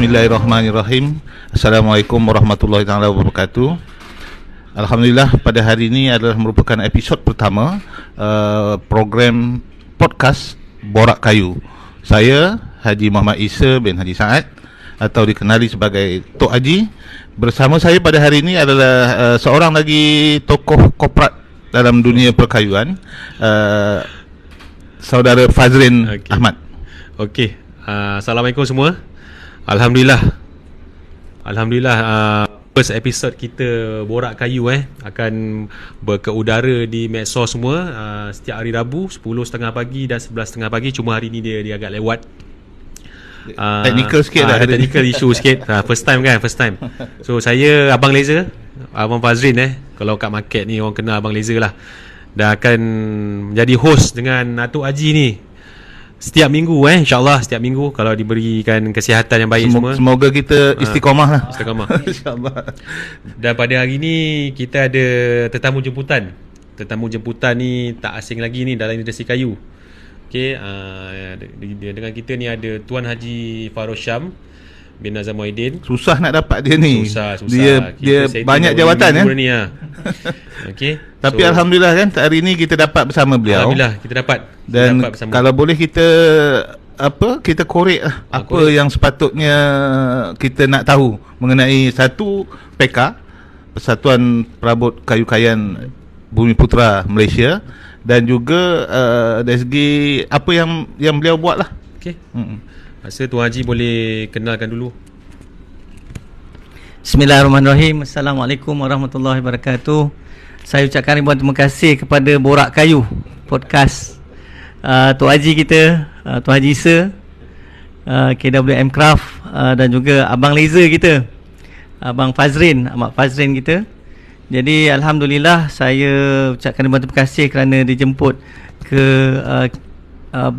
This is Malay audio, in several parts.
Bismillahirrahmanirrahim. Assalamualaikum warahmatullahi wabarakatuh. Alhamdulillah, pada hari ini adalah merupakan episod pertama program podcast Borak Kayu. Saya Haji Muhammad Isa bin Haji Saad atau dikenali sebagai Tok Haji. Bersama saya pada hari ini adalah seorang lagi tokoh korporat dalam dunia perkayuan, saudara Fazrin Ahmad. Okey. Assalamualaikum semua. Alhamdulillah, first episode kita Borak Kayu akan berkeudara di medsos semua setiap hari Rabu 10.30 pagi dan 11.30 pagi. Cuma hari ni dia agak lewat, technical sikit ada technical issue sikit. First time. So saya Abang Laser, Abang Fazrin kalau kat market ni orang kenal Abang Laser lah. Dan akan menjadi host dengan Datuk Haji ni setiap minggu, insyaAllah setiap minggu kalau diberikan kesihatan yang baik. Semoga kita istiqamah lah. Istiqamah insyaAllah. Dan pada hari ni kita ada tetamu jemputan. Tetamu jemputan ni tak asing lagi ni dalam industri kayu. Okey, dengan kita ni ada Tuan Haji Farosham bin Nazam Muhyiddin. Susah nak dapat dia ni. Susah. Dia banyak jawatan ni Okey. Tapi alhamdulillah kan hari ni kita dapat bersama beliau. Alhamdulillah kita dapat. Dan kalau boleh kita korek apa yang sepatutnya kita nak tahu mengenai satu PK, Persatuan Perabot Kayu-Kayan Bumiputera Malaysia, dan juga dari segi apa yang beliau buat lah. Okey. Rasa Tuan Haji boleh kenalkan dulu. Bismillahirrahmanirrahim. Assalamualaikum warahmatullahi wabarakatuh. Saya ucapkan ribuan terima kasih kepada Borak Kayu Podcast, Tok Haji kita, Tok Haji Isa, KWM Craft, dan juga Abang Laser kita, Abang Fazrin, Ahmad Fazrin kita. Jadi alhamdulillah saya ucapkan ribuan terima kasih kerana dijemput ke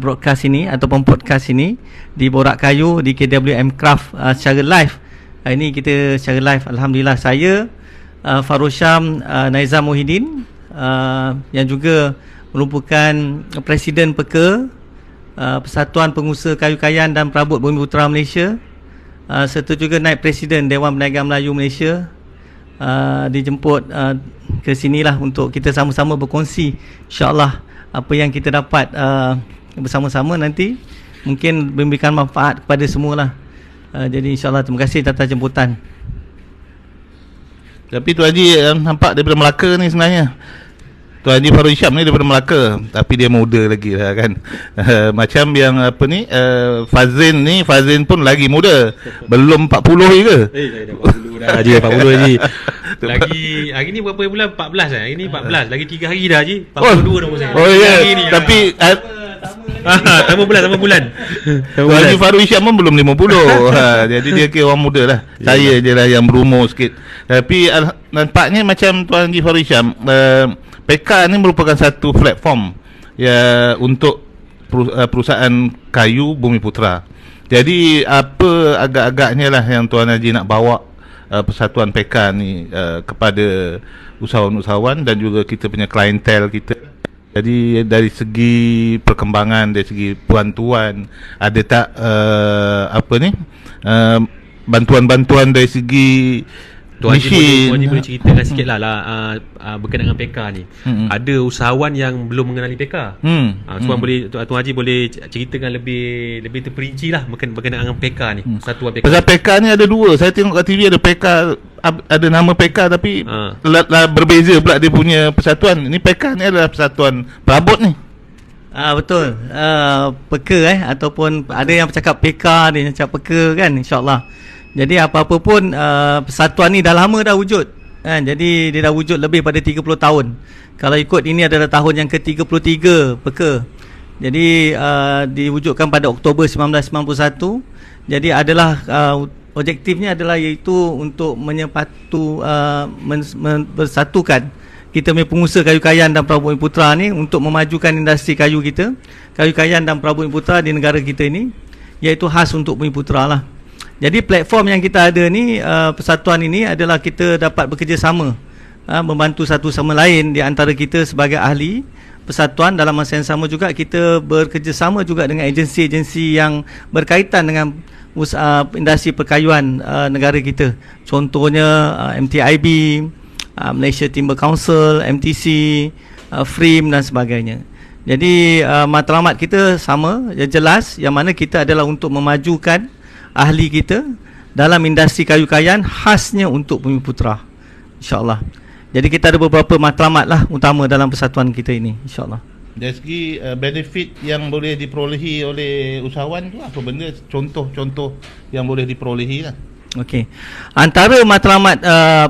broadcast ini ataupun podcast ini di Borak Kayu di KWM Craft secara live. Hari ini kita secara live. Alhamdulillah, saya Farosham Nazam Muhyiddin, yang juga merupakan Presiden PEKA, Persatuan Pengusaha Kayu-Kayan dan Perabot Bumiputera Malaysia, serta juga Naib Presiden Dewan Perniagaan Melayu Malaysia, dijemput ke sinilah untuk kita sama-sama berkongsi insya-Allah apa yang kita dapat bersama-sama nanti mungkin memberikan manfaat kepada semualah. Jadi insya-Allah terima kasih atas jemputan. Tapi Tuan Haji nampak daripada Melaka ni sebenarnya. Tuan Haji Farosham ni daripada Melaka, tapi dia muda lagi lah kan. Macam yang Fazrin pun lagi muda. Belum 40 je ke? Dah 40 Haji. Lagi hari ni berapa bulan? 14 Hari ni 14. Lagi 3 hari dah Haji. 42 dah umur saya. Oh ya. Tapi tambah bulan. Tuan Haji Farosham pun belum 50. Jadi dia kira orang muda lah. Saya je lah yang berumur sikit. Tapi nampaknya macam Tuan Haji Farosham, PK ni merupakan satu platform untuk perusahaan kayu Bumiputera. Jadi apa agak-agaknya lah yang Tuan Haji nak bawa persatuan PK ni kepada usahawan-usahawan dan juga kita punya klientel kita. Jadi dari segi perkembangan, dari segi bantuan, ada tak bantuan-bantuan dari segi Tuan Haji boleh ceritakan sikit lah berkenaan dengan PK ni. Ada usahawan yang belum mengenali PK. Tuan Haji boleh ceritakan lebih terperinci lah berkenaan dengan PK ni. Persatuan PK. Pasal PK ni ada dua. Saya tengok kat TV ada PK, ada nama PK tapi berbeza pula dia punya persatuan. Ni PK ni adalah Persatuan Perabot ni. Betul. PEKA ataupun ada yang bercakap PK, ada yang cakap PEKA kan, insya-Allah. Jadi apa-apa pun persatuan ni dah lama dah wujud kan? Jadi dia dah wujud lebih pada 30 tahun. Kalau ikut ini adalah tahun yang ke-33 PEKA. Jadi diwujudkan pada Oktober 1991. Jadi adalah objektifnya adalah iaitu untuk bersatukan kita punya pengusaha kayu-kayan dan perabot Bumiputera ni untuk memajukan industri kayu kita, kayu-kayan dan perabot Bumiputera di negara kita ini, iaitu khas untuk Bumiputera lah. Jadi platform yang kita ada ni, persatuan ini adalah kita dapat bekerjasama, membantu satu sama lain di antara kita sebagai ahli persatuan. Dalam masa yang sama juga kita bekerjasama juga dengan agensi-agensi yang berkaitan dengan industri perkayuan negara kita. Contohnya MTIB, Malaysia Timber Council, MTC, FRIM dan sebagainya. Jadi matlamat kita sama, jelas, yang mana kita adalah untuk memajukan ahli kita dalam industri kayu kayan khasnya untuk Bumiputera, insyaAllah. Jadi kita ada beberapa matlamat lah utama dalam persatuan kita ini, insyaAllah. Dari segi benefit yang boleh diperolehi oleh usahawan tu apa benda, contoh-contoh yang boleh diperolehi lah. Okey. Antara matlamat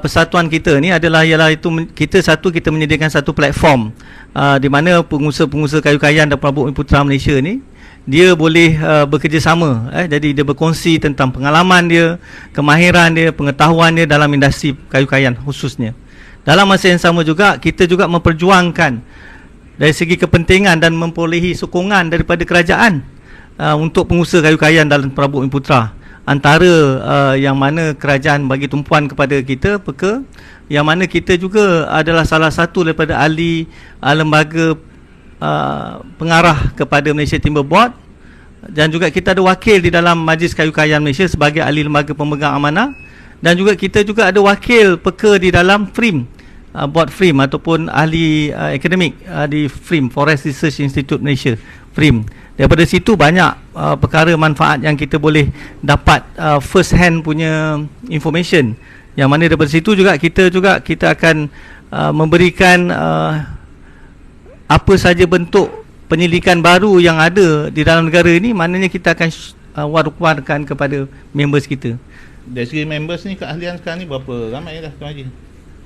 persatuan kita ni adalah ialah itu kita menyediakan satu platform di mana pengusaha-pengusaha kayu kayan dan pelabur Bumiputera Malaysia ni dia boleh bekerjasama, jadi dia berkongsi tentang pengalaman dia, kemahiran dia, pengetahuan dia dalam industri kayu kayan khususnya. Dalam masa yang sama juga kita juga memperjuangkan dari segi kepentingan dan memperolehi sokongan daripada kerajaan untuk pengusaha kayu kayan dalam pelabur Bumiputera. Antara yang mana kerajaan bagi tumpuan kepada kita peka, yang mana kita juga adalah salah satu daripada ahli lembaga pengarah kepada Malaysia Timber Board, dan juga kita ada wakil di dalam Majlis Kayu Kayan Malaysia sebagai ahli lembaga pemegang amanah, dan juga kita juga ada wakil peka di dalam FRIM, Board FRIM ataupun ahli akademik di FRIM, Forest Research Institute Malaysia, FRIM. Daripada situ banyak perkara manfaat yang kita boleh dapat first hand punya information, yang mana daripada situ juga kita akan memberikan apa saja bentuk penyelidikan baru yang ada di dalam negara ini, maknanya kita akan war-warkan kepada members kita. Dari segi members ni, keahlian sekarang ni berapa ramai dah Tuan Haji?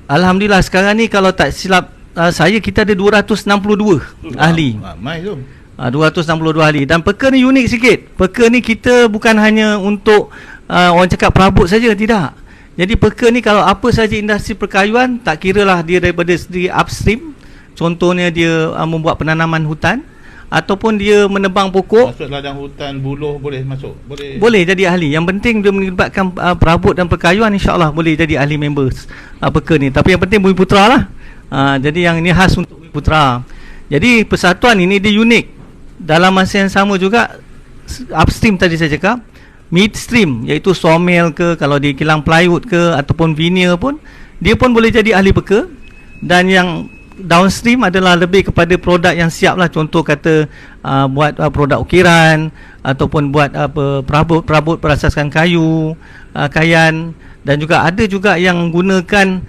Alhamdulillah sekarang ni kalau tak silap kita ada 262 ahli. Ramai tu. 262 ahli. Dan peka ni unik sikit. Peka ni kita bukan hanya untuk orang cakap perabot saja, tidak. Jadi peka ni kalau apa saja industri perkayuan, tak kiralah dia daripada segi upstream, contohnya dia membuat penanaman hutan ataupun dia menebang pokok, masuk ladang hutan, buluh boleh masuk? Boleh jadi ahli. Yang penting dia melibatkan perabot dan perkayuan, insya-Allah boleh jadi ahli members peka ni. Tapi yang penting Bumiputera lah. Jadi yang ini khas untuk Bumiputera. Jadi persatuan ini dia unik. Dalam masa yang sama juga upstream tadi saya cakap, midstream iaitu sawmill ke, kalau dia kilang plywood ke ataupun veneer pun, dia pun boleh jadi ahli peka. Dan yang downstream adalah lebih kepada produk yang siap lah. Contoh kata buat produk ukiran ataupun buat perabot berasaskan kayu, kayan. Dan juga ada juga yang gunakan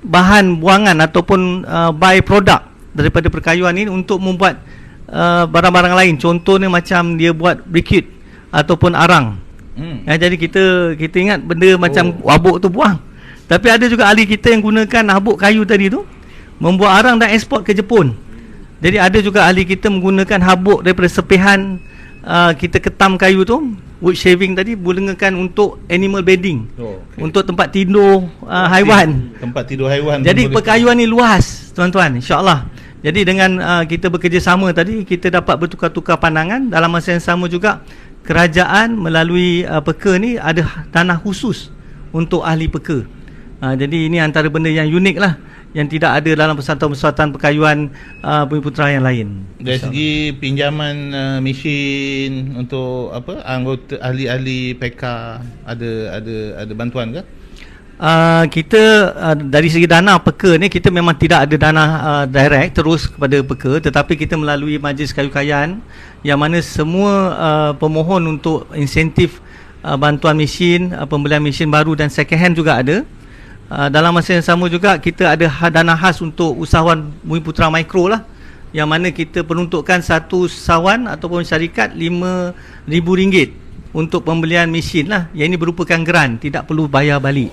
bahan buangan ataupun by product daripada perkayuan ini untuk membuat barang-barang lain. Contohnya macam dia buat briquette ataupun arang. Jadi kita ingat benda macam habuk tu buang. Tapi ada juga ahli kita yang gunakan habuk kayu tadi tu membuat arang dan eksport ke Jepun. Jadi ada juga ahli kita menggunakan habuk daripada sepihan kita ketam kayu tu, wood shaving tadi, gunakan untuk animal bedding, untuk tempat tidur haiwan. Tempat tidur haiwan. Jadi perkayuan ni luas tuan-tuan, insya-Allah. Jadi dengan kita bekerjasama tadi, kita dapat bertukar-tukar pandangan. Dalam masa yang sama juga kerajaan melalui peka ni ada tanah khusus untuk ahli peka. Jadi ini antara benda yang unik lah, yang tidak ada dalam persatuan-persatuan perkayuan Bumiputera yang lain. Dari segi pinjaman mesin untuk anggota ahli-ahli PK ada bantuan ke? Kita dari segi dana peka ni, kita memang tidak ada dana direct terus kepada peka, tetapi kita melalui Majlis Kayu Kayan, yang mana semua pemohon untuk insentif bantuan mesin, pembelian mesin baru dan second hand juga ada. Dalam masa yang sama juga kita ada dana khas untuk usahawan Bumiputera Mikro lah, yang mana kita peruntukkan satu usahawan ataupun syarikat RM5,000 untuk pembelian mesin lah. Yang ini merupakan grant, tidak perlu bayar balik.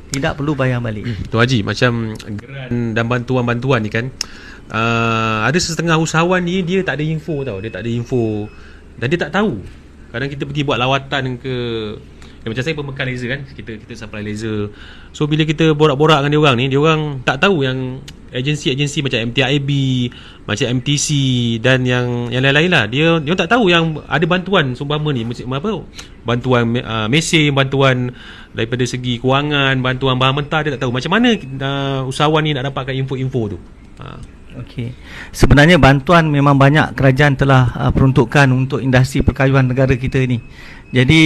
Tidak perlu bayar balik. Tuan Haji, macam grant dan bantuan-bantuan ni kan, ada setengah usahawan ni dia tak ada info tau. Dia tak ada info dan dia tak tahu. Kadang kita pergi buat lawatan ke, macam saya pemekal laser kan, kita supply laser. So bila kita borak-borak dengan diorang ni, diorang tak tahu yang agensi-agensi macam MTIB, macam MTC dan yang lain-lain lah, dia tak tahu yang ada bantuan seumpama ni, bantuan mesin, bantuan daripada segi kewangan, bantuan bahan mentah, dia tak tahu. Macam mana usahawan ni nak dapatkan info-info tu? Okey. Sebenarnya bantuan memang banyak kerajaan telah peruntukkan untuk industri perkayuan negara kita ni. Jadi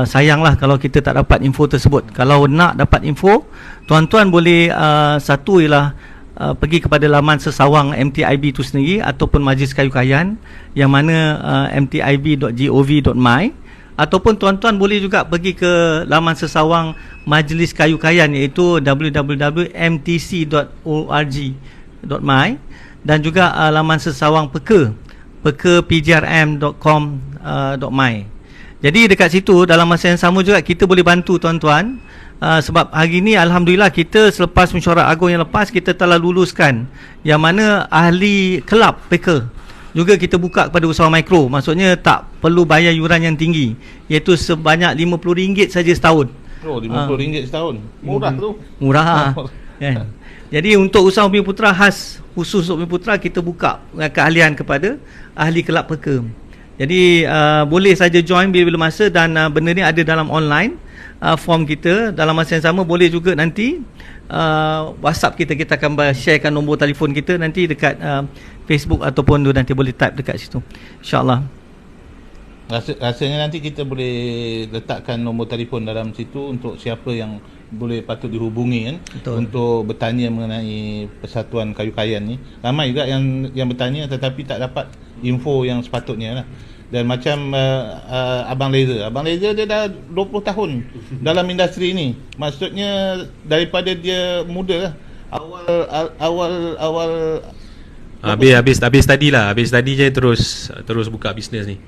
sayanglah kalau kita tak dapat info tersebut. Kalau nak dapat info, tuan-tuan boleh satu ialah pergi kepada laman sesawang MTIB itu sendiri ataupun Majlis Kayu Kayan yang mana mtib.gov.my, ataupun tuan-tuan boleh juga pergi ke laman sesawang Majlis Kayu Kayan iaitu www.mtc.org.my, dan juga laman sesawang pekapjrm.com.my. Jadi dekat situ dalam masa yang sama juga kita boleh bantu tuan-tuan. Sebab hari ni alhamdulillah kita selepas mesyuarat agung yang lepas kita telah luluskan yang mana ahli kelab peka juga kita buka kepada usahawan mikro. Maksudnya tak perlu bayar yuran yang tinggi, iaitu sebanyak RM50 saja setahun. Oh, RM50 setahun. Murah tu. Murah. Kan? Jadi untuk usaha Bumi Putra khas khusus untuk Bumi Putra kita buka keahlian kepada ahli kelab peka. Jadi boleh saja join bila-bila masa, dan benda ni ada dalam online form kita. Dalam masa yang sama boleh juga nanti WhatsApp kita akan sharekan nombor telefon kita nanti dekat Facebook ataupun nanti boleh type dekat situ, InsyaAllah. Rasanya nanti kita boleh letakkan nombor telefon dalam situ untuk siapa yang boleh patut dihubungi kan. Betul. Untuk bertanya mengenai Persatuan Kayu Kayan ni. Ramai juga yang bertanya tetapi tak dapat info yang sepatutnya lah. Dan macam Abang Leza dia dah 20 tahun dalam industri ni. Maksudnya daripada dia muda lah. Awal habis study lah. Habis study je terus buka bisnes ni.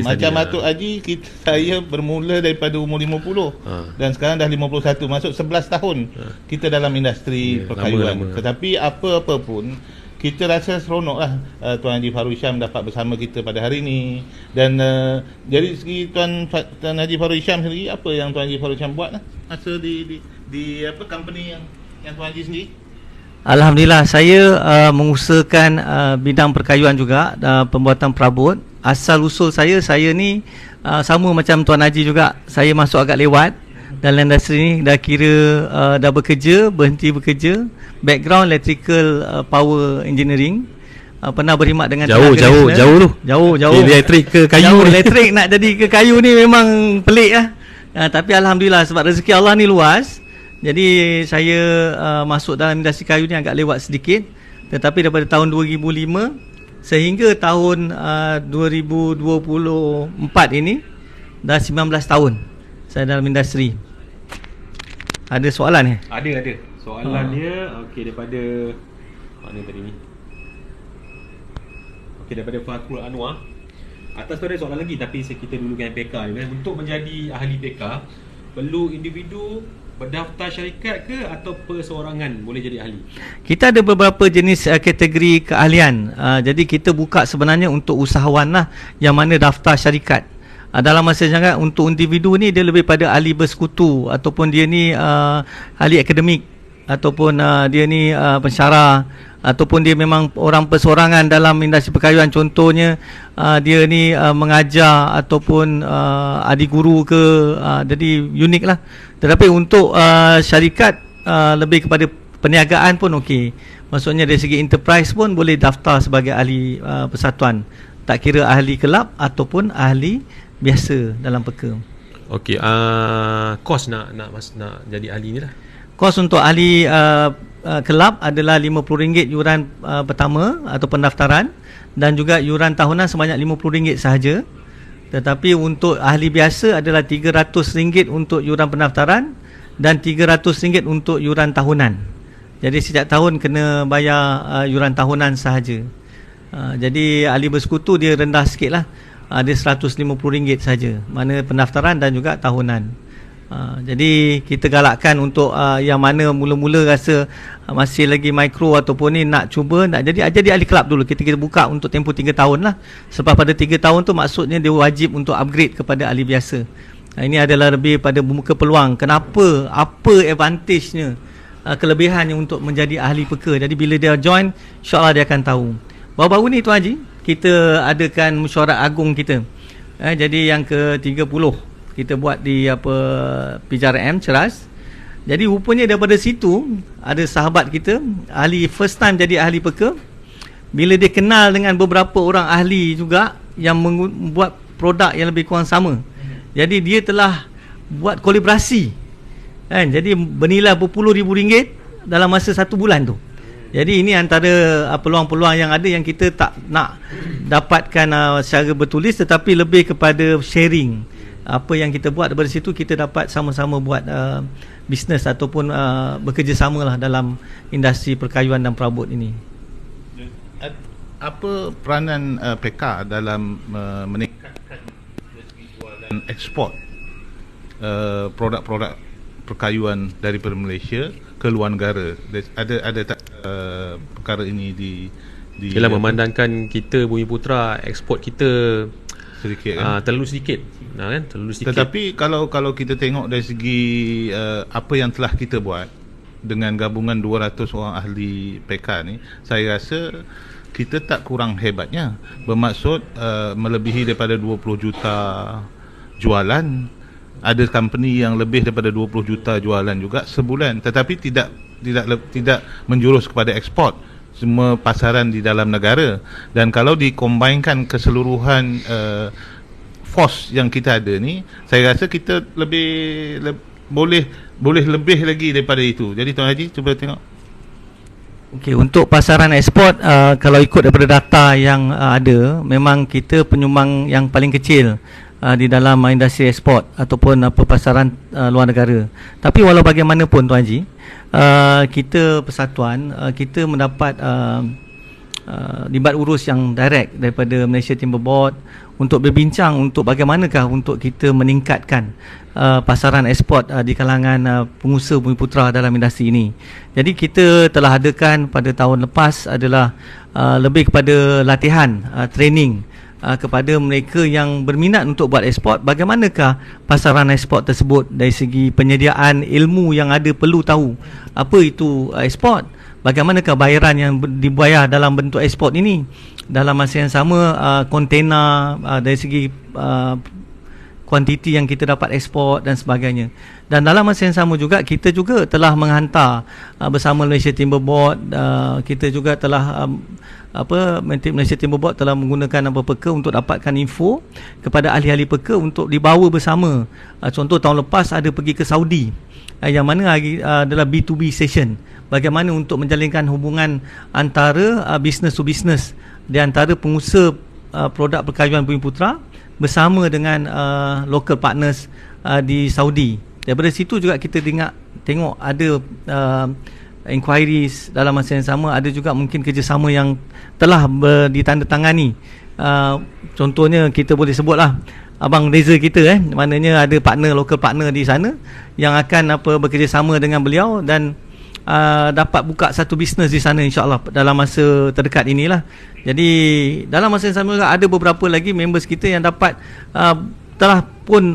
Macam Atuk Haji, saya bermula daripada umur 50 dan sekarang dah 51, masuk 11 tahun kita dalam industri perkayuan. Lama. Tetapi apa-apa pun kita rasa seronok lah Tuan Haji Fahrul Hisham dapat bersama kita pada hari ini. Dan dari segi Tuan Haji Fahrul Hisham sendiri, apa yang Tuan Haji Fahrul Hisham buat lah masa di apa company yang Tuan Haji sendiri? Alhamdulillah, saya mengusahakan bidang perkayuan juga, pembuatan perabot. Asal usul saya ni sama macam Tuan Haji juga. Saya masuk agak lewat dalam industri ni, dah kira dah berhenti bekerja. Background electrical power engineering. Pernah berkhidmat dengan jauh tu. Jauh. Elektrik ke kayu. Elektrik nak jadi ke kayu ni memang pelik lah. Tapi alhamdulillah sebab rezeki Allah ni luas. Jadi saya masuk dalam industri kayu ni agak lewat sedikit. Tetapi daripada tahun 2005 sehingga tahun 2024 ini dah 19 tahun saya dalam industri. Ada soalan ni? Ada. Soalan dia daripada mana tadi ni? Daripada Fakrul Anwar. Atas tu ada soalan lagi tapi kita dulukan PK ni kan. Untuk menjadi ahli PK perlu individu berdaftar syarikat ke atau perseorangan boleh jadi ahli? Kita ada beberapa jenis kategori keahlian. Jadi kita buka sebenarnya untuk usahawan lah yang mana daftar syarikat. Dalam masa jangan untuk individu ni dia lebih pada ahli bersekutu ataupun dia ni ahli akademik ataupun dia ni pensyarah ataupun dia memang orang perseorangan dalam industri perkayuan. Contohnya dia ni mengajar ataupun adik guru ke, jadi unik lah. Tetapi untuk syarikat lebih kepada perniagaan pun okey. Maksudnya dari segi enterprise pun boleh daftar sebagai ahli persatuan, tak kira ahli kelab ataupun ahli biasa dalam peka. Okey, kos nak jadi ahli ni lah. Kos untuk ahli kelab adalah RM50 yuran pertama atau pendaftaran, dan juga yuran tahunan sebanyak RM50 sahaja. Tetapi untuk ahli biasa adalah RM300 untuk yuran pendaftaran dan RM300 untuk yuran tahunan. Jadi setiap tahun kena bayar yuran tahunan sahaja. Jadi ahli bersekutu dia rendah sikit lah, dia RM150 saja, mana pendaftaran dan juga tahunan. Jadi kita galakkan untuk yang mana mula-mula rasa masih lagi mikro ataupun ni nak cuba nak jadi ahli kelab dulu. Kita buka untuk tempoh 3 tahun lah. Sebab pada 3 tahun tu maksudnya dia wajib untuk upgrade kepada ahli biasa. Ini adalah lebih pada membuka peluang. Kenapa? Apa advantage-nya, kelebihannya untuk menjadi ahli peka. Jadi bila dia join, insyaAllah dia akan tahu. Baru-baru ni Tuan Haji, kita adakan mesyuarat agung kita. Jadi yang ke-30 kita buat di PJRM Ceras. Jadi rupanya daripada situ ada sahabat kita, ahli first time jadi ahli peka. Bila dia kenal dengan beberapa orang ahli juga yang membuat produk yang lebih kurang sama, jadi dia telah buat kolaborasi kan, jadi bernilai berpuluh ribu ringgit dalam masa 1 bulan tu. Jadi ini antara peluang-peluang yang ada yang kita tak nak dapatkan secara bertulis, tetapi lebih kepada sharing. Apa yang kita buat daripada situ, kita dapat sama-sama buat bisnes ataupun bekerjasama lah dalam industri perkayuan dan perabot ini. Apa peranan PK dalam meningkatkan dari segi jual dan ekspor produk-produk perkayuan daripada Malaysia ke luar negara? Ada tak perkara ini di Yalah, memandangkan kita Bumi Putra ekspor kita sedikit kan? terlalu sedikit kan, terlalu sedikit. Tetapi kalau kita tengok dari segi apa yang telah kita buat dengan gabungan 200 orang ahli PK ni, saya rasa kita tak kurang hebatnya. Bermaksud melebihi daripada 20 juta jualan. Ada company yang lebih daripada 20 juta jualan juga sebulan, tetapi tidak menjurus kepada ekspor, semua pasaran di dalam negara. Dan kalau dikombainkan keseluruhan force yang kita ada ni, saya rasa kita boleh lebih lagi daripada itu. Jadi Tuan Haji cuba tengok. Okey, untuk pasaran ekspor, kalau ikut daripada data yang ada, memang kita penyumbang yang paling kecil di dalam industri ekspor ataupun pasaran luar negara. Tapi walau bagaimanapun Tuan Haji, kita persatuan, kita mendapat libat urus yang direct daripada Malaysia Timber Board untuk berbincang untuk bagaimanakah untuk kita meningkatkan pasaran ekspor di kalangan pengusaha Bumi Putra dalam industri ini. Jadi kita telah adakan pada tahun lepas adalah lebih kepada latihan, training kepada mereka yang berminat untuk buat ekspor, bagaimanakah pasaran ekspor tersebut dari segi penyediaan ilmu yang ada, perlu tahu apa itu ekspor, bagaimanakah bayaran yang dibayar dalam bentuk ekspor ini, dalam masa yang sama kontena dari segi kuantiti yang kita dapat ekspor dan sebagainya. Dan dalam masa yang sama juga kita juga telah menghantar bersama Malaysia Timber Board, kita juga telah Malaysia Timber Board telah menggunakan peka untuk dapatkan info kepada ahli-ahli peka untuk dibawa bersama. Contoh tahun lepas ada pergi ke Saudi, yang mana adalah B2B session, bagaimana untuk menjalinkan hubungan antara business to business di antara pengusaha produk perkayuan Bumi Putra bersama dengan local partners di Saudi. Daripada situ juga kita tengok ada inquiries dalam masa yang sama, ada juga mungkin kerjasama yang telah ditandatangani. Contohnya kita boleh sebutlah Abang Reza kita, maknanya ada partner, local partner di sana yang akan bekerjasama dengan beliau dan dapat buka satu bisnes di sana insya-Allah dalam masa terdekat inilah. Jadi dalam masa yang sama juga ada beberapa lagi members kita yang dapat telah pun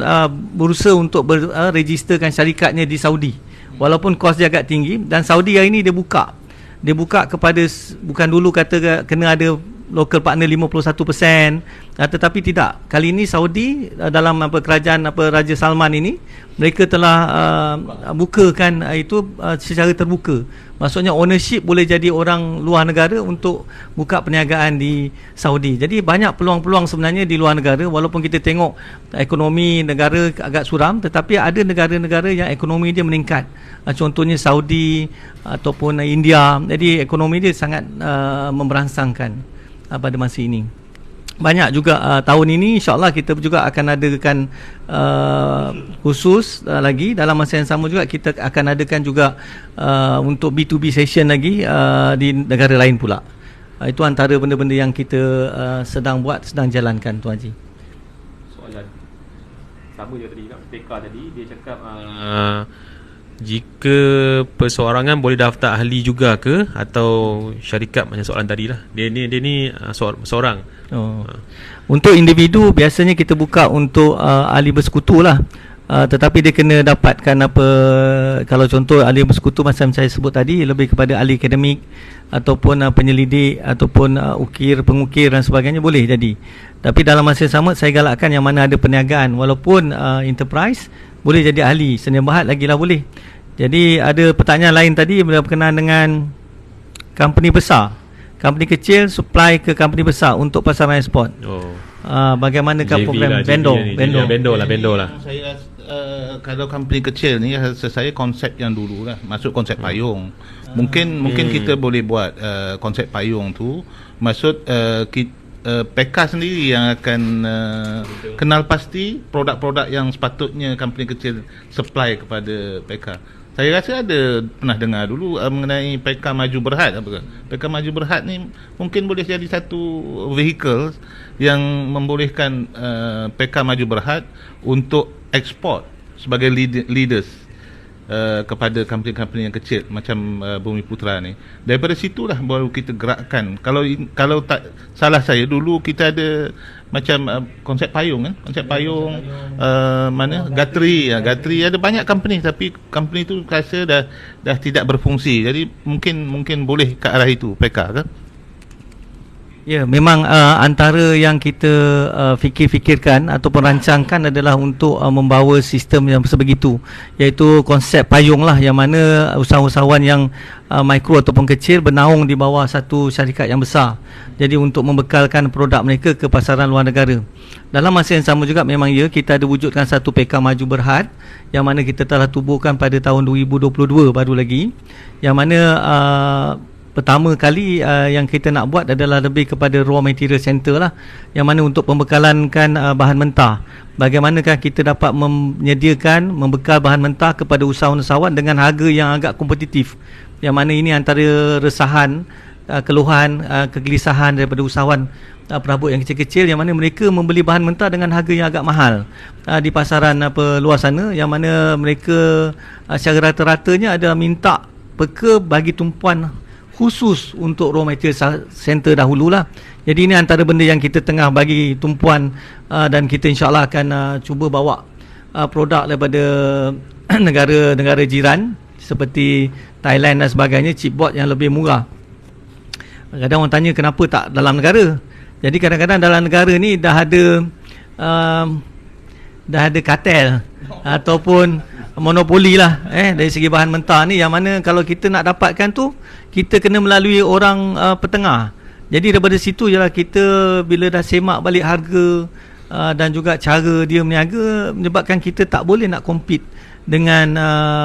berusaha untuk registerkan syarikatnya di Saudi, walaupun kos dia agak tinggi. Dan Saudi hari ini dia buka kepada, bukan dulu kata kena ada local partner 51%, tetapi tidak. Kali ini Saudi dalam kerajaan Raja Salman ini, mereka telah bukakan itu secara terbuka. Maksudnya ownership boleh jadi orang luar negara untuk buka perniagaan di Saudi. Jadi banyak peluang-peluang sebenarnya di luar negara, walaupun kita tengok ekonomi negara agak suram, tetapi ada negara-negara yang ekonomi dia meningkat. Contohnya Saudi ataupun India. Jadi ekonomi dia sangat memberangsangkan pada masa ini. Banyak juga tahun ini insya-Allah kita juga akan adakan khusus lagi. Dalam masa yang sama juga kita akan adakan juga untuk B2B session lagi di negara lain pula. Itu antara benda-benda yang kita sedang jalankan Tuan Haji. Soalan sama je tadi kat PK tadi, dia cakap jika perseorangan boleh daftar ahli juga ke, atau syarikat, macam soalan tadi lah. Dia ni seorang. Untuk individu biasanya kita buka untuk ahli bersekutu lah. Tetapi dia kena dapatkan kalau contoh ahli bersekutu macam saya sebut tadi, lebih kepada ahli akademik ataupun penyelidik ataupun pengukir dan sebagainya, boleh jadi. Tapi dalam masa yang sama saya galakkan yang mana ada perniagaan, walaupun enterprise, boleh jadi ahli. Seni bahat lagilah boleh. Jadi ada pertanyaan lain tadi berkenaan dengan company besar. Company kecil supply ke company besar untuk pasaran ekspor. Bagaimanakah program vendor lah. Saya kalau company kecil ni rasa saya konsep yang dulu lah, masuk konsep payung. Mungkin kita boleh buat konsep payung tu, maksud PK sendiri yang akan kenal pasti produk-produk yang sepatutnya company kecil supply kepada PK. Saya rasa ada pernah dengar dulu mengenai PK Maju Berhad apa ke? PK Maju Berhad ni mungkin boleh jadi satu vehicle yang membolehkan PK Maju Berhad untuk ekspor sebagai leaders kepada company-company yang kecil macam Bumi Putra ni. Daripada situlah baru kita gerakkan. Kalau tak salah saya, dulu kita ada macam konsep payung kan, konsep payung mana Gatri ada banyak company, tapi company tu rasa dah tidak berfungsi. Jadi mungkin boleh ke arah itu PK kan. Ya, memang antara yang kita fikir-fikirkan ataupun rancangkan adalah untuk membawa sistem yang sebegitu, iaitu konsep payung lah, yang mana usahawan yang mikro ataupun kecil bernaung di bawah satu syarikat yang besar. Jadi untuk membekalkan produk mereka ke pasaran luar negara. Dalam masa yang sama juga memang kita ada wujudkan satu PK Maju Berhad yang mana kita telah tubuhkan pada tahun 2022 baru lagi, yang mana pertama kali yang kita nak buat adalah lebih kepada raw material center lah, yang mana untuk pembekalankan bahan mentah. Bagaimanakah kita dapat membekal bahan mentah kepada usahawan-usahawan dengan harga yang agak kompetitif, yang mana ini antara resahan, keluhan, kegelisahan daripada usahawan perabot yang kecil-kecil, yang mana mereka membeli bahan mentah dengan harga yang agak mahal di pasaran luar sana, yang mana mereka secara rata-ratanya adalah minta peka bagi tumpuan khusus untuk raw material center dahululah. Jadi ini antara benda yang kita tengah bagi tumpuan, dan kita insyaAllah akan cuba bawa produk daripada negara-negara jiran seperti Thailand dan sebagainya, chipboard yang lebih murah. Kadang orang tanya kenapa tak dalam negara. Jadi kadang-kadang dalam negara ni dah ada kartel ataupun monopoli lah dari segi bahan mentah ni, yang mana kalau kita nak dapatkan tu kita kena melalui orang petengah. Jadi daripada situ ialah kita bila dah semak balik harga dan juga cara dia berniaga, menyebabkan kita tak boleh nak compete dengan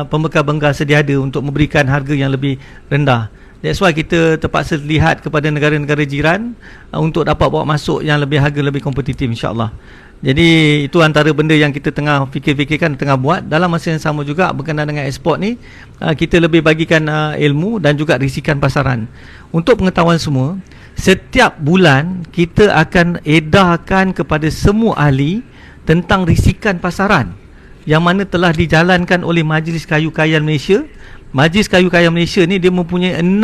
pembekal-pembekal sedia ada untuk memberikan harga yang lebih rendah. That's why kita terpaksa lihat kepada negara-negara jiran untuk dapat bawa masuk yang lebih harga lebih kompetitif, insyaAllah. Jadi itu antara benda yang kita tengah fikir-fikirkan, tengah buat. Dalam masa yang sama juga berkenaan dengan ekspor ni, kita lebih bagikan ilmu dan juga risikan pasaran. Untuk pengetahuan semua, setiap bulan kita akan edarkan kepada semua ahli tentang risikan pasaran, yang mana telah dijalankan oleh Majlis Kayu Kayan Malaysia. Majlis Kayu Kayan Malaysia ni dia mempunyai 6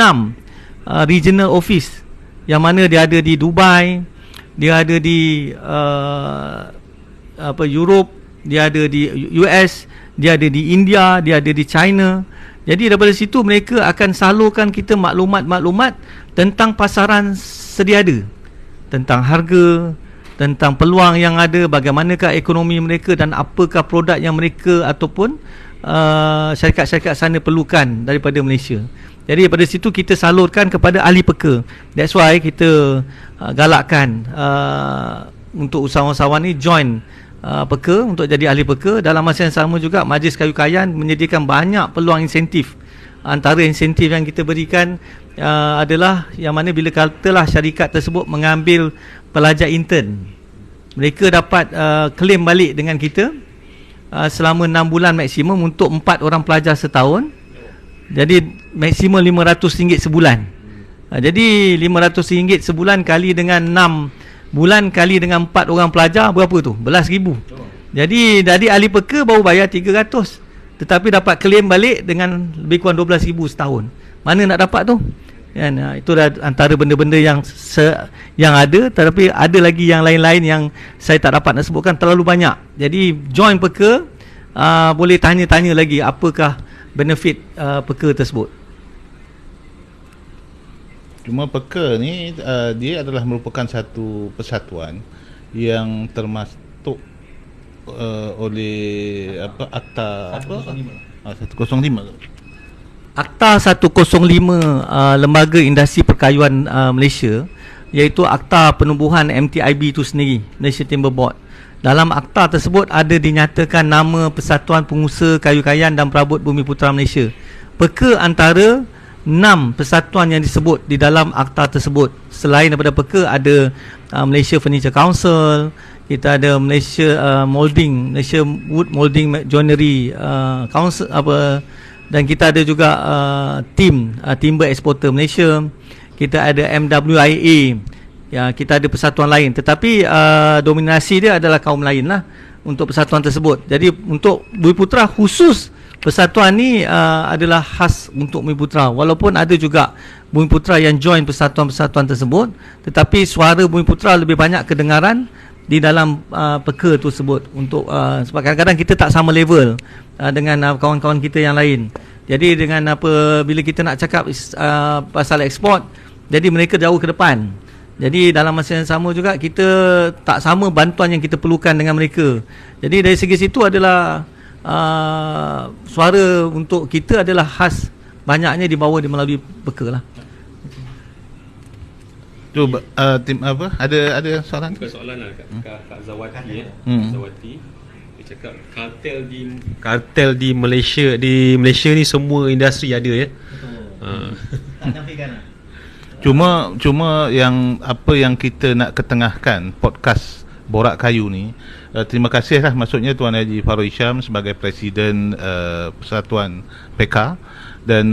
regional office, yang mana dia ada di Dubai, dia ada di Europe, dia ada di US, dia ada di India, dia ada di China. Jadi daripada situ mereka akan salurkan kita maklumat-maklumat tentang pasaran sedia ada, tentang harga, tentang peluang yang ada, bagaimanakah ekonomi mereka dan apakah produk yang mereka ataupun syarikat-syarikat sana perlukan daripada Malaysia. Jadi daripada situ kita salurkan kepada ahli peka. That's why kita galakkan untuk usahawan-usahawan ni join peka untuk jadi ahli peka. Dalam masa yang sama juga Majlis Kayu Kayan menyediakan banyak peluang insentif. Antara insentif yang kita berikan adalah yang mana bila katalah syarikat tersebut mengambil pelajar intern, mereka dapat claim balik dengan kita selama 6 bulan maksimum untuk 4 orang pelajar setahun. Jadi maksimum RM500 sebulan. Jadi RM500 sebulan kali dengan 6 bulan kali dengan 4 orang pelajar, berapa tu? RM11,000. Jadi dari ahli peka baru bayar RM300, tetapi dapat claim balik dengan lebih kurang RM12,000 setahun. Mana nak dapat tu? Kan, itu dah antara benda-benda yang ada. Tetapi ada lagi yang lain-lain yang saya tak dapat nak sebutkan, terlalu banyak. Jadi join peka, boleh tanya-tanya lagi apakah benefit peka tersebut. Cuma peka ni dia adalah merupakan satu persatuan yang termasuk oleh akta 105 ke? Akta 105 Lembaga Industri Perkayuan Malaysia, iaitu Akta Penubuhan MTIB itu sendiri, Malaysia Timber Board. Dalam akta tersebut ada dinyatakan nama Persatuan Pengusaha Kayu Kayan dan Perabot Bumi Putera Malaysia. Peka antara 6 persatuan yang disebut di dalam akta tersebut. Selain daripada peka ada Malaysia Furniture Council, kita ada Malaysia Malaysia Wood Molding Joinery Council dan kita ada juga Timber Exporter Malaysia. Kita ada MWIA. Ya, kita ada persatuan lain, tetapi dominasi dia adalah kaum lain lah untuk persatuan tersebut. Jadi untuk Bumi Putera khusus, persatuan ni adalah khas untuk Bumi Putera. Walaupun ada juga Bumi Putera yang join persatuan-persatuan tersebut, tetapi suara Bumi Putera lebih banyak kedengaran di dalam peka tersebut. Untuk sebab kadang-kadang kita tak sama level dengan kawan-kawan kita yang lain. Jadi dengan bila kita nak cakap pasal ekspor, jadi mereka jauh ke depan. Jadi dalam masa yang sama juga kita tak sama bantuan yang kita perlukan dengan mereka. Jadi dari segi situ adalah suara untuk kita adalah khas, banyaknya dibawa melalui peka lah. Tu tim apa? Ada soalan? Bukan soalan lah Kak Zawati Zawati dia cakap kartel di Malaysia ni semua industri ada ya. Tak nafikan lah. Cuma yang apa yang kita nak ketengahkan podcast Borak Kayu ni, terima kasihlah maksudnya Tuan Haji Farouk Hisham sebagai Presiden Persatuan PK, dan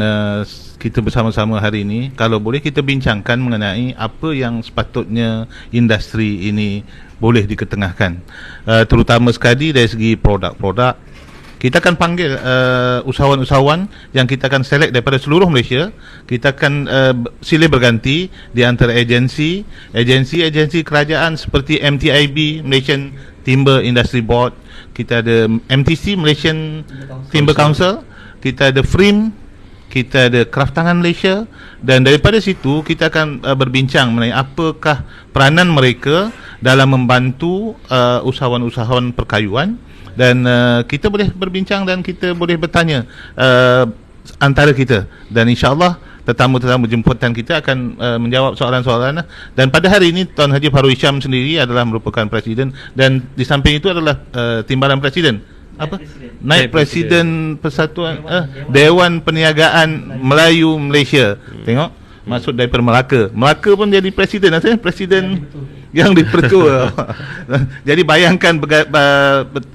kita bersama-sama hari ini kalau boleh kita bincangkan mengenai apa yang sepatutnya industri ini boleh diketengahkan, terutama sekali dari segi produk-produk. Kita akan panggil usahawan-usahawan yang kita akan select daripada seluruh Malaysia. Kita akan silih berganti di antara agensi kerajaan seperti MTIB, Malaysian Timber Industry Board. Kita ada MTC, Malaysian Timber Council. Kita ada FRIM, kita ada Kraftangan Malaysia. Dan daripada situ kita akan berbincang mengenai apakah peranan mereka dalam membantu usahawan-usahawan perkayuan. Dan kita boleh berbincang dan kita boleh bertanya antara kita, dan insyaAllah tetamu-tetamu jemputan kita akan menjawab soalan-soalan. Dan pada hari ini Tuan Haji Farouk Hisham sendiri adalah merupakan Presiden, dan di samping itu adalah Timbalan Presiden Naib Presiden Persatuan Dewan Perniagaan Melayu Malaysia. Tengok, maksud daripada Melaka pun jadi Presiden. Presiden yang dipertua. Jadi bayangkan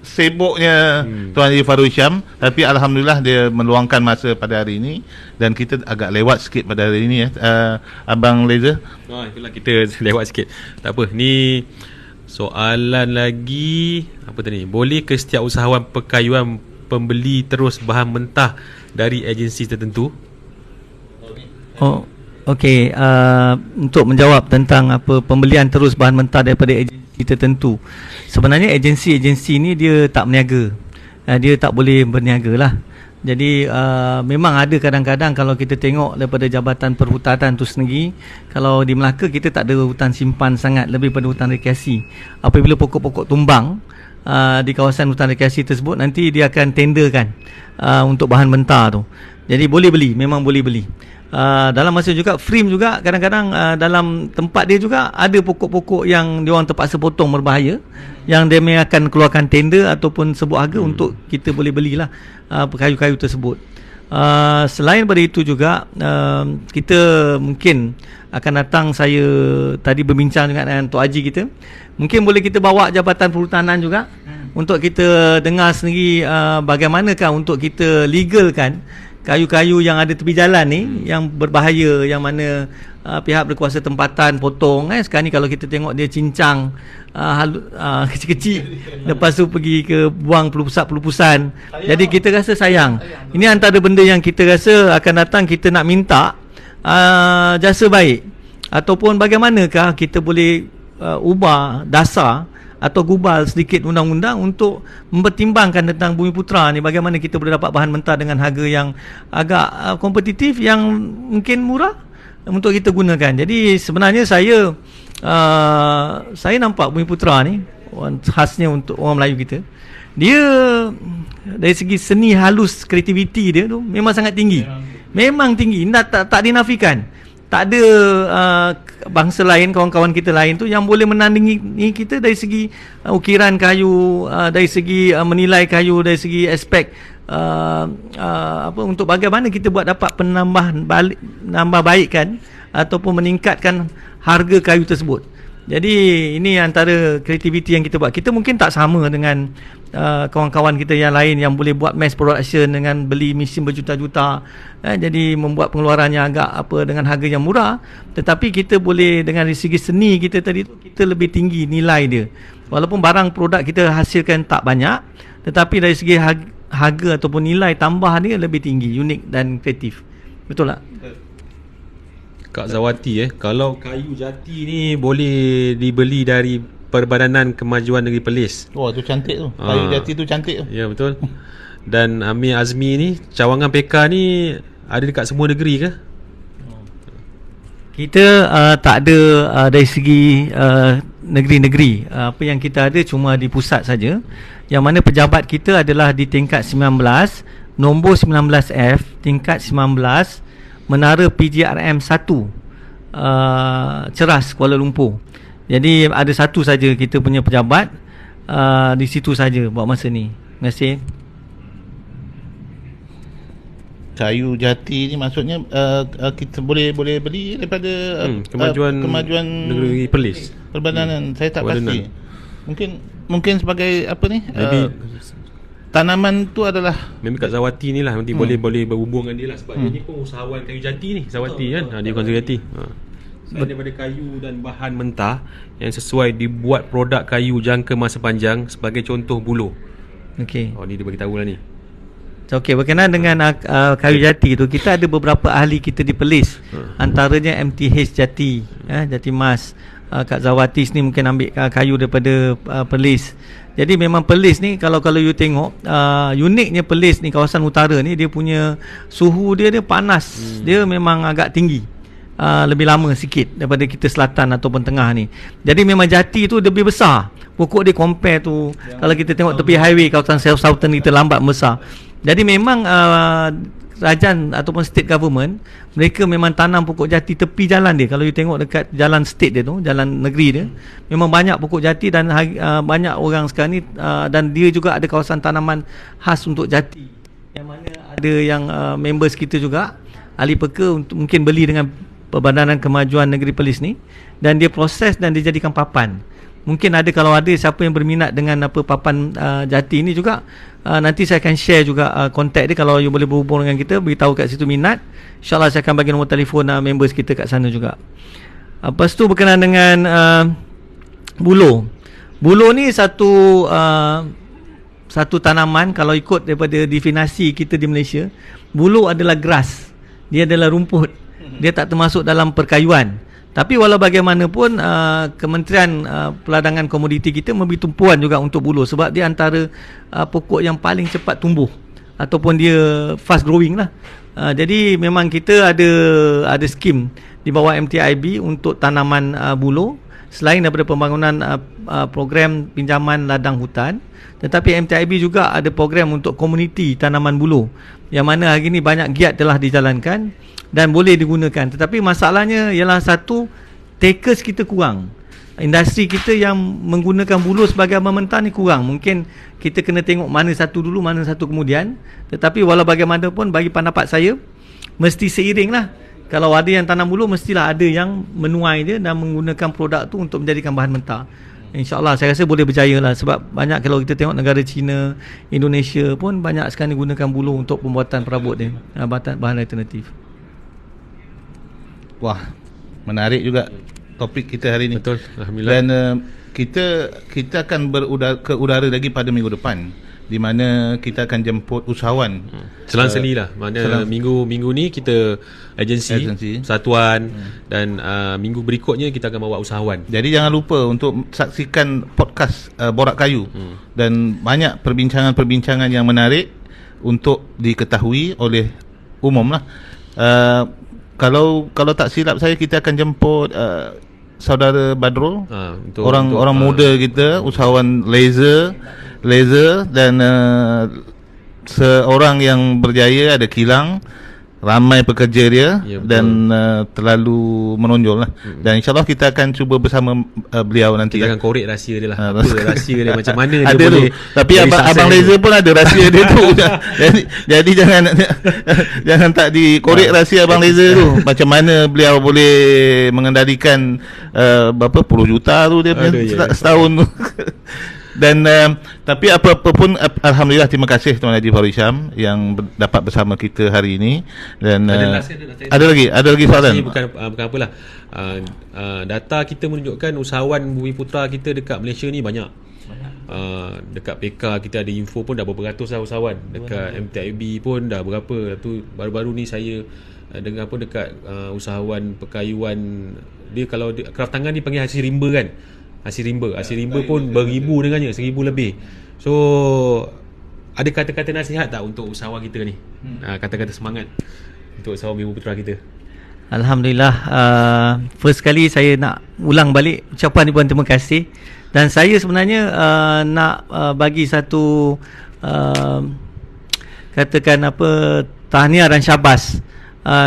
sibuknya Tuan Haji Farouk Hisham, tapi alhamdulillah dia meluangkan masa pada hari ini, dan kita agak lewat sikit pada hari ini Abang Leza. Itulah kita lewat sikit. Tak apa. Ni soalan lagi apa tadi? Boleh ke setiap usahawan perkayuan pembeli terus bahan mentah dari agensi tertentu? Okey, untuk menjawab tentang pembelian terus bahan mentah daripada agensi tertentu. Sebenarnya agensi-agensi ni dia tak berniaga. Dia tak boleh berniaga lah. Jadi memang ada kadang-kadang kalau kita tengok daripada Jabatan Perhutanan tu sendiri, kalau di Melaka kita tak ada hutan simpan sangat, lebih pada hutan rekreasi. Apabila pokok-pokok tumbang di kawasan hutan rekreasi tersebut, nanti dia akan tenderkan untuk bahan mentah tu. Jadi boleh beli, memang boleh beli. Dalam masa juga frame juga kadang-kadang dalam tempat dia juga ada pokok-pokok yang diorang terpaksa potong berbahaya, yang dia akan keluarkan tender ataupun sebut harga untuk kita boleh belilah kayu-kayu tersebut. Selain daripada itu juga kita mungkin akan datang, saya tadi berbincang dengan Tok Haji kita, mungkin boleh kita bawa Jabatan Perhutanan juga untuk kita dengar sendiri bagaimanakah untuk kita legalkan kayu-kayu yang ada tepi jalan ni yang berbahaya, yang mana pihak berkuasa tempatan potong sekarang ni kalau kita tengok dia cincang kecil-kecil, lepas tu pergi ke buang pelupusan. Jadi kita rasa sayang. Ini antara benda yang kita rasa akan datang, kita nak minta jasa baik, ataupun bagaimanakah kita boleh ubah dasar atau gubal sedikit undang-undang untuk mempertimbangkan tentang Bumi Putera ni, bagaimana kita boleh dapat bahan mentah dengan harga yang agak kompetitif, yang mungkin murah untuk kita gunakan. Jadi sebenarnya saya nampak Bumi Putera ni khasnya untuk orang Melayu kita, dia dari segi seni halus, kreativiti dia tu memang sangat tinggi. Memang tinggi, tak dinafikan. Tak ada bangsa lain, kawan-kawan kita lain tu yang boleh menandingi kita dari segi ukiran kayu, dari segi menilai kayu, dari segi aspek untuk bagaimana kita buat dapat nambah baikkan ataupun meningkatkan harga kayu tersebut. Jadi ini antara kreativiti yang kita buat. Kita mungkin tak sama dengan kawan-kawan kita yang lain yang boleh buat mass production dengan beli mesin berjuta-juta, jadi membuat pengeluaran yang agak dengan harga yang murah. Tetapi kita boleh dengan dari segi seni kita tadi tu, kita lebih tinggi nilai dia. Walaupun barang produk kita hasilkan tak banyak, tetapi dari segi harga ataupun nilai tambah dia lebih tinggi, unik dan kreatif. Betul tak? Kak Zawati, kalau kayu jati ni boleh dibeli dari Perbadanan Kemajuan Negeri Perlis. Wah, tu cantik tu. Kayu jati tu cantik tu. Ya, betul. Dan Amir Azmi ni, cawangan PK ni ada dekat semua negeri ke? Kita tak ada dari segi negeri-negeri. Apa yang kita ada cuma di pusat saja. Yang mana pejabat kita adalah di tingkat 19, nombor 19F, tingkat 19, Menara PGRM 1, Ceras, Kuala Lumpur. Jadi ada satu saja kita punya pejabat di situ saja buat masa ni. Terima kasih. Kayu jati ni maksudnya kita boleh beli daripada Kemajuan Negeri Perlis. Perbadanan. Saya tak Perbadanan. pasti. Mungkin sebagai apa ni? Tanaman tu adalah Memang Kak Zawati ni lah nanti boleh berhubung dengan dia lah. Sebab dia ni pun usahawan kayu jati ni, Zawati kan. Dia kayu jati. Daripada kayu dan bahan mentah yang sesuai dibuat produk kayu jangka masa panjang, sebagai contoh buloh. Okey. Ni dia bagi tahu lah ni. Okey, berkenaan dengan kayu jati tu, kita ada beberapa ahli kita di Perlis. Antaranya MTH Jati, Jati Mas. Kak Zawati ni mungkin ambil kayu daripada Perlis. Jadi memang Perlis ni kalau you tengok, uniknya Perlis ni, kawasan utara ni, dia punya suhu dia panas. Dia memang agak tinggi, lebih lama sikit daripada kita selatan ataupun tengah ni. Jadi memang jati tu lebih besar. Pokok dia compare tu, kalau kita tengok tepi highway kawasan Southern kita lambat besar. Jadi memang kerajaan ataupun state government, mereka memang tanam pokok jati tepi jalan dia. Kalau you tengok dekat jalan state dia tu, jalan negeri dia, memang banyak pokok jati dan banyak orang sekarang ni, dan dia juga ada kawasan tanaman khas untuk jati, yang mana ada yang members kita juga ahli peka untuk mungkin beli dengan Perbadanan Kemajuan Negeri Perlis ni, dan dia proses dan dia jadikan papan. Mungkin ada, kalau ada siapa yang berminat dengan papan jati ni juga, nanti saya akan share juga kontak dia. Kalau you boleh berhubung dengan kita, beritahu kat situ minat, InsyaAllah saya akan bagi nombor telefon members kita kat sana juga. Lepas tu berkenaan dengan buloh. Buloh ni satu tanaman, kalau ikut daripada definisi kita di Malaysia, buloh adalah grass. Dia adalah rumput. Dia tak termasuk dalam perkayuan. Tapi walau bagaimanapun, Kementerian Peladangan Komoditi kita memberi tumpuan juga untuk buloh, sebab dia antara pokok yang paling cepat tumbuh ataupun dia fast growing lah. Jadi memang kita ada skim di bawah MTIB untuk tanaman buloh, selain daripada pembangunan program pinjaman ladang hutan. Tetapi MTIB juga ada program untuk komuniti tanaman buloh, yang mana hari ini banyak giat telah dijalankan dan boleh digunakan. Tetapi masalahnya ialah satu, takers kita kurang. Industri kita yang menggunakan buloh sebagai abang mentah ni kurang. Mungkin kita kena tengok mana satu dulu, mana satu kemudian. Tetapi walau bagaimanapun, bagi pendapat saya, mesti seiring lah. Kalau ada yang tanam buloh, mestilah ada yang menuai dia dan menggunakan produk tu untuk menjadikan bahan mentah. InsyaAllah saya rasa boleh berjaya lah. Sebab banyak, kalau kita tengok negara China, Indonesia pun banyak sekali gunakan buloh untuk pembuatan perabot dia, bahan alternatif. Wah, menarik juga topik kita hari ini. Betul, alhamdulillah. Dan kita akan ke udara lagi pada minggu depan, di mana kita akan jemput usahawan. Selang seli lah. Maknanya minggu ni kita agensi. Persatuan, dan minggu berikutnya kita akan bawa usahawan. Jadi jangan lupa untuk saksikan podcast Borak Kayu. Dan banyak perbincangan-perbincangan yang menarik untuk diketahui oleh umum lah. Kalau tak silap saya, kita akan jemput saudara Badrul, orang muda kita, usahawan laser dan seorang yang berjaya, ada kilang, ramai pekerja dia, Ya, betul. dan terlalu menonjol lah. Dan insyaAllah kita akan cuba bersama beliau nanti. Kita akan korek rahsia dia lah. Ah, Apa rahsia dia, macam mana dia ada boleh tu. Tapi jadi abang sukses Laser tu. pun ada rahsia dia tu. jadi jangan jangan tak dikorek rahsia abang Laser tu. Macam mana beliau boleh mengendalikan berapa puluh juta tu dia punya Aduh, ya. setahun tu. Dan tapi apa-apa pun alhamdulillah, terima kasih Tuan Haji Farid Hisham yang dapat bersama kita hari ini. Dan Ada last kan, ada ada lagi soalan. Ini bukan apalah. Data kita menunjukkan usahawan Bumi Putra kita dekat Malaysia ni banyak. Dekat PK kita ada info pun dah berapa ratus lah usahawan. Dekat MTIB pun dah berapa. Tu baru-baru ni saya dengar pun dekat usahawan perkayuan dia, kalau kraft tangan ni panggil hasil rimba kan. Hasil rimba pun beribu dengannya, 1,000 lebih. So ada kata-kata nasihat tak untuk usahawan kita ni? Kata-kata semangat untuk usahawan Bumi Putra kita. Alhamdulillah, first kali saya nak ulang balik ucapan ribuan terima kasih. Dan saya sebenarnya nak bagi satu katakan apa, tahniah dan syabas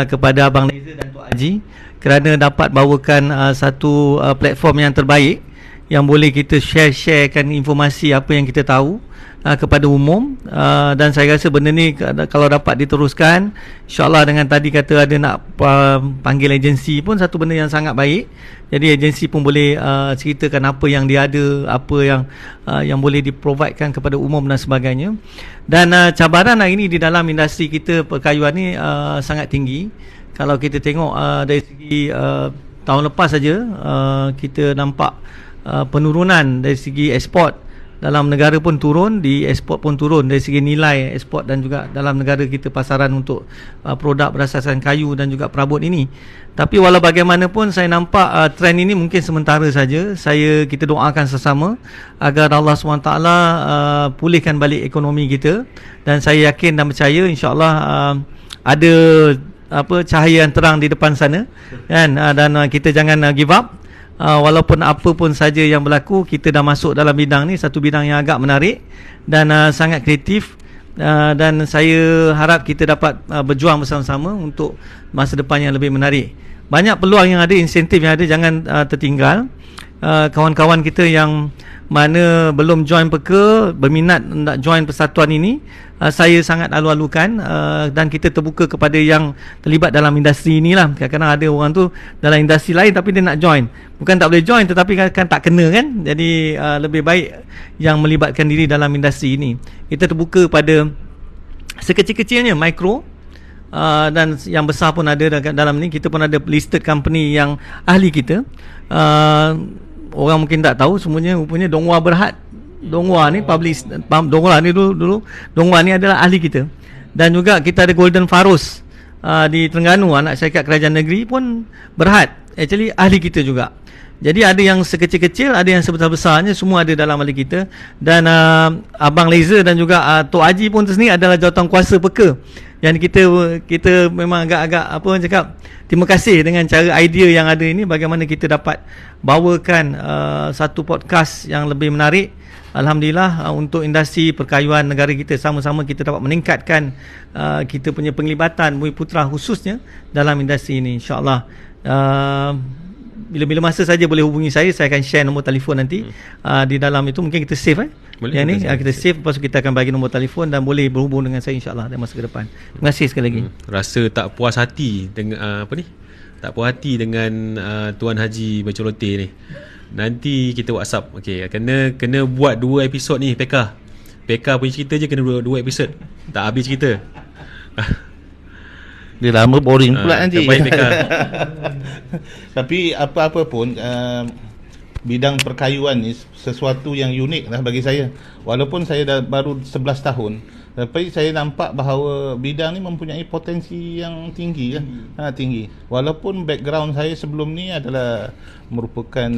kepada Abang Laser dan Tok Haji kerana dapat bawakan satu platform yang terbaik yang boleh kita sharekan informasi apa yang kita tahu kepada umum, dan saya rasa benda ni kalau dapat diteruskan, insyaAllah dengan tadi kata ada nak panggil agensi pun satu benda yang sangat baik. Jadi agensi pun boleh ceritakan apa yang dia ada, apa yang boleh diprovidekan kepada umum dan sebagainya. Dan cabaran hari ini di dalam industri kita perkayuan ni sangat tinggi. Kalau kita tengok dari segi tahun lepas saja kita nampak penurunan dari segi ekspor dalam negara pun turun, di ekspor pun turun dari segi nilai ekspor, dan juga dalam negara kita pasaran untuk produk berasaskan kayu dan juga perabot ini. Tapi walau bagaimanapun saya nampak trend ini mungkin sementara saja. Kita doakan sesama agar Allah SWT pulihkan balik ekonomi kita, dan saya yakin dan percaya insya-Allah ada cahaya yang terang di depan sana kan, dan kita jangan give up. Walaupun apa pun saja yang berlaku, kita dah masuk dalam bidang ni, satu bidang yang agak menarik dan sangat kreatif, dan saya harap kita dapat berjuang bersama-sama untuk masa depan yang lebih menarik. Banyak peluang yang ada, insentif yang ada, jangan tertinggal. Kawan-kawan kita yang mana belum join PEKA, berminat nak join persatuan ini, saya sangat alu-alukan, dan kita terbuka kepada yang terlibat dalam industri inilah. Kadang-kadang ada orang tu dalam industri lain tapi dia nak join, bukan tak boleh join, tetapi kan tak kena kan. Jadi lebih baik yang melibatkan diri dalam industri ini. Kita terbuka pada sekecil-kecilnya mikro, dan yang besar pun ada dalam ni. Kita pun ada listed company yang ahli kita. Orang mungkin tak tahu, semuanya rupanya Donghua Berhad. Donghua ni Donghua ni dulu Donghua ni adalah ahli kita. Dan juga kita ada Golden Faros di Terengganu, anak syarikat kerajaan negeri pun Berhad, actually ahli kita juga. Jadi ada yang sekecil-kecil, ada yang sebesar-besarnya, semua ada dalam ahli kita. Dan Abang Laser dan juga Tok Haji pun tersendiri adalah jawatankuasa PEKA. Yang kita memang agak-agak cakap, terima kasih dengan cara idea yang ada ini, bagaimana kita dapat bawakan satu podcast yang lebih menarik. Alhamdulillah, untuk industri perkayuan negara kita, sama-sama kita dapat meningkatkan kita punya penglibatan Bumi Putra khususnya dalam industri ini, insya-Allah. Bila-bila masa saja boleh hubungi saya akan share nombor telefon nanti. Di dalam itu mungkin kita save Boleh, yang ni kita save, lepas tu kita akan bagi nombor telefon dan boleh berhubung dengan saya insya-Allah dalam masa ke depan. Terima kasih sekali lagi. Rasa tak puas hati dengan tak puas hati dengan Tuan Haji Bercolote ni. Nanti kita WhatsApp. Okey, kena buat 2 episod ni PK punya cerita je, kena 2 episod. Tak habis cerita. Dia lama boring pula nanti. Terbaik PK. Tapi apa-apa pun bidang perkayuan ni sesuatu yang unik lah bagi saya. Walaupun saya dah baru 11 tahun, tapi saya nampak bahawa bidang ni mempunyai potensi yang tinggi kan. Tinggi. Walaupun background saya sebelum ni adalah merupakan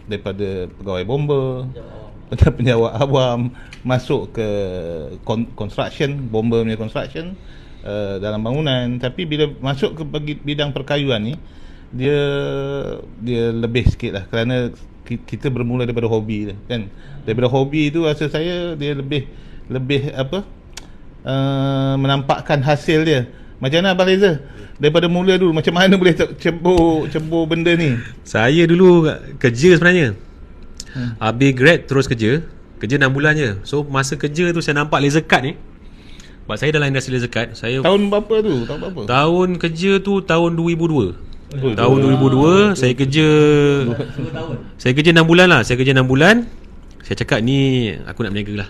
daripada pegawai bomba, penjawat awam, masuk ke construction, bomba punya construction, dalam bangunan. Tapi bila masuk ke bidang perkayuan ni, dia lebih sikit lah, kerana kita bermula daripada hobi kan. Daripada hobi tu rasa saya dia lebih menampakkan hasil dia. Macam mana Abang Reza? Daripada mula dulu, macam mana boleh cebur benda ni? Saya dulu kerja sebenarnya. Habis grad terus kerja 6 bulan je. So masa kerja tu saya nampak laser cut ni. Sebab saya dalam industri laser cut. Tahun berapa tu? Tahun berapa? Tahun kerja tu tahun 2002. Tahun 2002 saya kerja 10 tahun. Saya kerja 6 bulan lah. Saya kerja 6 bulan. Saya cakap ni aku nak berniaga lah.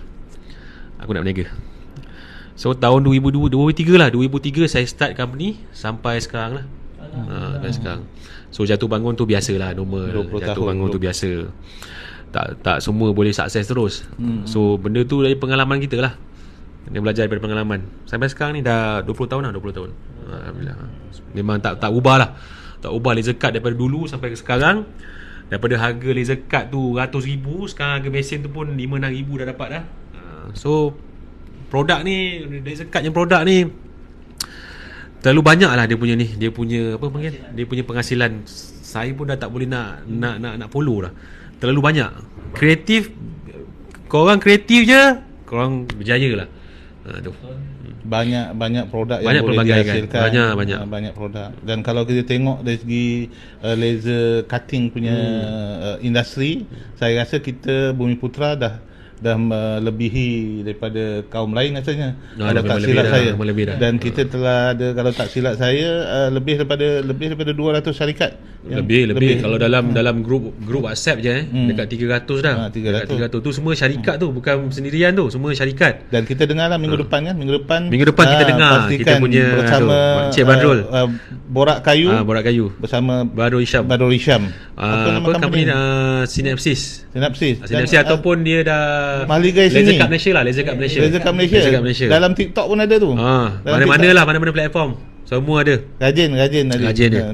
Aku nak berniaga. So tahun 2003 lah. 2003 saya start company sampai sekarang lah. Sampai sekarang. So jatuh bangun tu biasalah, normal. Jatuh bangun tu biasa. Tak semua boleh sukses terus. So benda tu dari pengalaman kita lah. Dia belajar daripada pengalaman. Sampai sekarang ni dah 20 tahun lah, 20 tahun. Alhamdulillah. Memang tak ubah lah. Tak ubah laser cut daripada dulu sampai ke sekarang. Daripada harga laser cut tu RM100,000, sekarang harga mesin tu pun RM5,000-6,000 dah dapat dah. So produk ni, laser cut yang produk ni terlalu banyak lah dia punya ni. Dia punya apa panggil? Dia punya penghasilan. Saya pun dah tak boleh nak follow lah. Terlalu banyak. Kreatif, korang kreatif je, korang berjaya lah. Tu. Banyak produk Banyak yang boleh pelbagai dihasilkan. Banyak. Banyak produk. Dan kalau kita tengok dari segi laser cutting punya industri, saya rasa kita Bumi Putra dah melebihi daripada kaum lain rasanya. Kalau tak silap saya. Dan kita telah ada, kalau tak silap saya, lebih daripada 200 syarikat. Lebih kalau dalam grup WhatsApp je dekat 300 dah. 300 tu semua syarikat tu, bukan sendirian tu, semua syarikat. Dan kita dengar lah minggu depan kita dengar kita punya bersama Cik Badrul, Borak Kayu bersama Badrul Hisham. Apa company Synapsis ataupun dia dah Mahligai sini. Laser Cut Malaysia lah, Laser Cut Malaysia. Dalam TikTok pun ada tu. Mana-mana platform. Semua ada. Rajin dia.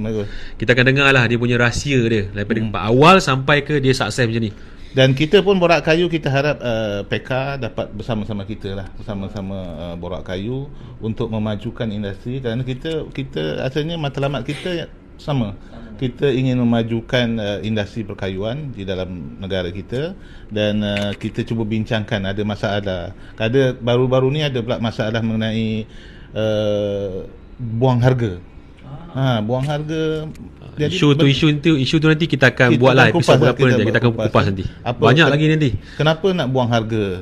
Kita akan dengar lah dia punya rahsia dia daripada awal sampai ke dia sukses macam ni. Dan kita pun Borak Kayu, kita harap PK dapat bersama-sama kita lah, bersama-sama Borak Kayu untuk memajukan industri. Kerana kita asalnya matlamat kita sama. Kita ingin memajukan industri perkayuan di dalam negara kita. Dan kita cuba bincangkan ada masalah. Baru-baru ni ada pula masalah mengenai buang harga. Buang harga. Jadi isu tu nanti kita akan buat lah episod berapa nanti. Kita akan kupas nanti. Banyak lagi nanti. Kenapa nak buang harga?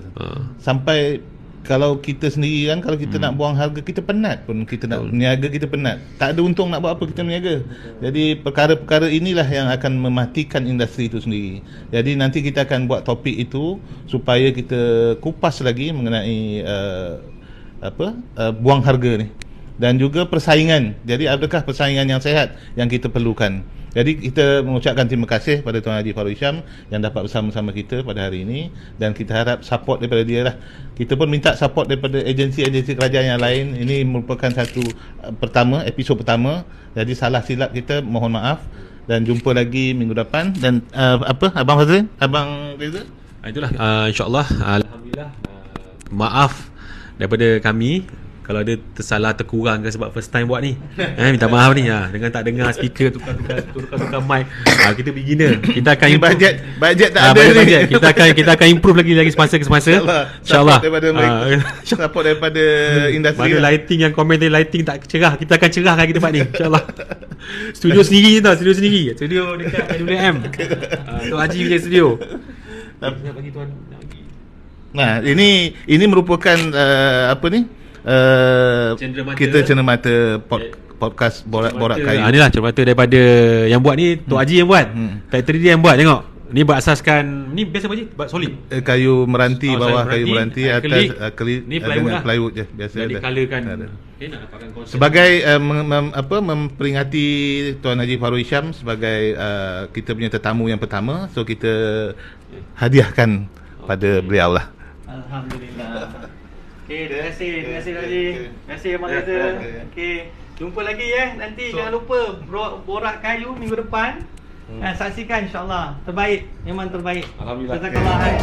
Sampai kalau kita sendiri kan, kalau kita nak buang harga, kita penat pun. Kita nak berniaga, kita penat. Tak ada untung nak buat apa kita berniaga. Jadi perkara-perkara inilah yang akan mematikan industri itu sendiri. Jadi nanti kita akan buat topik itu supaya kita kupas lagi mengenai buang harga ni. Dan juga persaingan. Jadi adakah persaingan yang sehat yang kita perlukan? Jadi kita mengucapkan terima kasih pada Tuan Haji Farouk Hisham yang dapat bersama-sama kita pada hari ini. Dan kita harap support daripada dia lah. Kita pun minta support daripada agensi-agensi kerajaan yang lain. Ini merupakan satu episod pertama. Jadi salah silap kita, mohon maaf. Dan jumpa lagi minggu depan. Dan Abang Fazrin? Abang Reza? Itulah insyaAllah. Alhamdulillah. Maaf daripada kami kalau ada tersalah, terkurang ke sebab first time buat ni. Minta maaf ni. Dengan tak dengar speaker, tukar mic. Kita beginner. Kita akan improve. Bajet tak ada ni. Kita akan improve lagi semasa ke semasa. InsyaAllah. Support daripada industri. Mana lighting yang komen tadi, lighting tak cerah, kita akan cerahkan lagi tempat ni. InsyaAllah. Studio sendiri tau, studio dekat WM. Tok Haji punya studio. Nak bagi tuan. Nah, ini merupakan kita cenderamata podcast Borak Kayu. Inilah cenderamata daripada yang buat ni, Tok Haji yang buat. Factory dia yang buat, tengok. Ni berasaskan, ni biasa apa je? Solid. Kayu meranti, bawah kayu meranti, atas ni plywood lah. Plywood je biasa. Jadi colourkan. Nak dapatkan konsep. Sebagai memperingati Tuan Haji Farouk Hisham sebagai kita punya tetamu yang pertama, so kita hadiahkan pada beliau lah. Alhamdulillah. Terima kasih Haji. Terima kasih Abang Reza. Jumpa lagi nanti jangan lupa Borak Kayu minggu depan. Saksikan insya-Allah. Terbaik, memang terbaik. Alhamdulillah. Jazakallah khair.